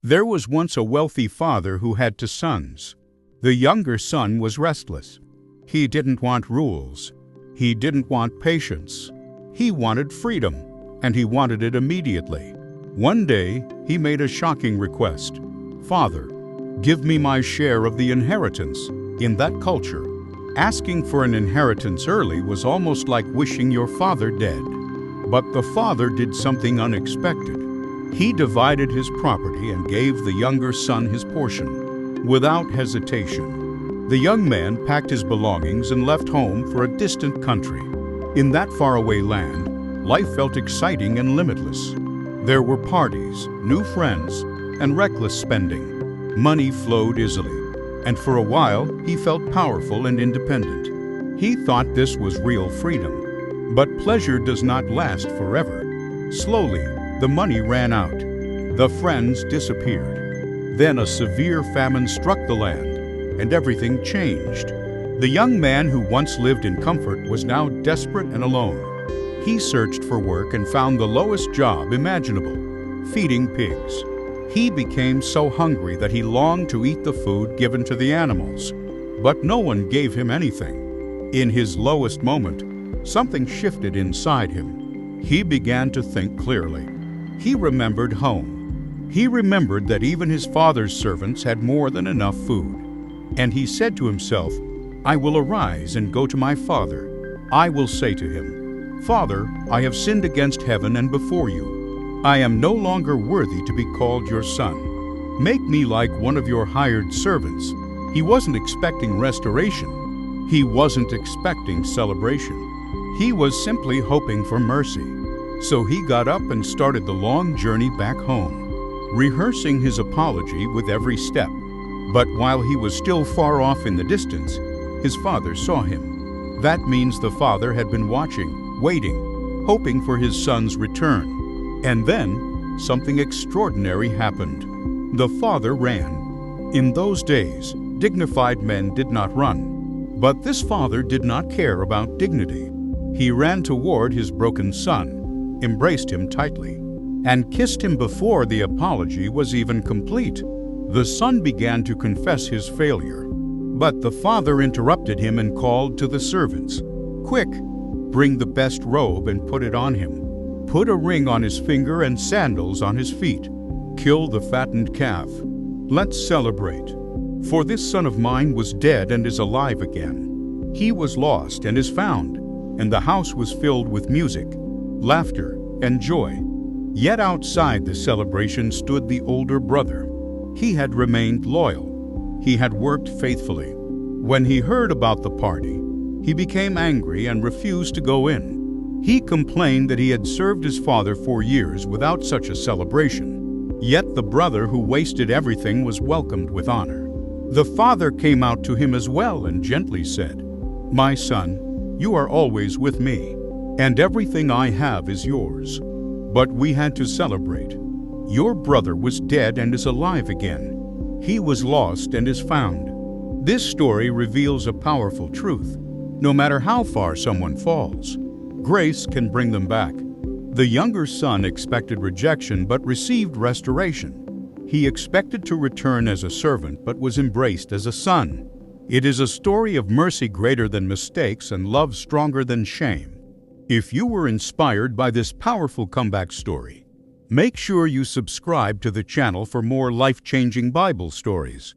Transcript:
There was once a wealthy father who had two sons. The younger son was restless. He didn't want rules. He didn't want patience. He wanted freedom, and he wanted it immediately. One day, he made a shocking request. "Father, give me my share of the inheritance." In that culture, asking for an inheritance early was almost like wishing your father dead. But the father did something unexpected. He divided his property and gave the younger son his portion, without hesitation. The young man packed his belongings and left home for a distant country. In that faraway land, life felt exciting and limitless. There were parties, new friends, and reckless spending. Money flowed easily, and for a while he felt powerful and independent. He thought this was real freedom. But pleasure does not last forever. Slowly, the money ran out. The friends disappeared. Then a severe famine struck the land, and everything changed. The young man who once lived in comfort was now desperate and alone. He searched for work and found the lowest job imaginable, feeding pigs. He became so hungry that he longed to eat the food given to the animals, but no one gave him anything. In his lowest moment, something shifted inside him. He began to think clearly. He remembered home. He remembered that even his father's servants had more than enough food. And he said to himself, "I will arise and go to my father. I will say to him, 'Father, I have sinned against heaven and before you. I am no longer worthy to be called your son. Make me like one of your hired servants.'" He wasn't expecting restoration. He wasn't expecting celebration. He was simply hoping for mercy. So he got up and started the long journey back home, rehearsing his apology with every step. But while he was still far off in the distance, his father saw him. That means the father had been watching, waiting, hoping for his son's return. And then, something extraordinary happened. The father ran. In those days, dignified men did not run. But this father did not care about dignity. He ran toward his broken son, embraced him tightly, and kissed him before the apology was even complete. The son began to confess his failure, but the father interrupted him and called to the servants, "Quick, bring the best robe and put it on him. Put a ring on his finger and sandals on his feet. Kill the fattened calf. Let's celebrate. For this son of mine was dead and is alive again. He was lost and is found." And the house was filled with music, laughter, and joy. Yet outside the celebration stood the older brother. He had remained loyal. He had worked faithfully. When he heard about the party, he became angry and refused to go in. He complained that he had served his father for years without such a celebration. Yet the brother who wasted everything was welcomed with honor. The father came out to him as well and gently said, "My son, you are always with me, and everything I have is yours." But we had to celebrate. Your brother was dead and is alive again. He was lost and is found. This story reveals a powerful truth. No matter how far someone falls, grace can bring them back. The younger son expected rejection but received restoration. He expected to return as a servant but was embraced as a son. It is a story of mercy greater than mistakes and love stronger than shame. If you were inspired by this powerful comeback story, make sure you subscribe to the channel for more life-changing Bible stories.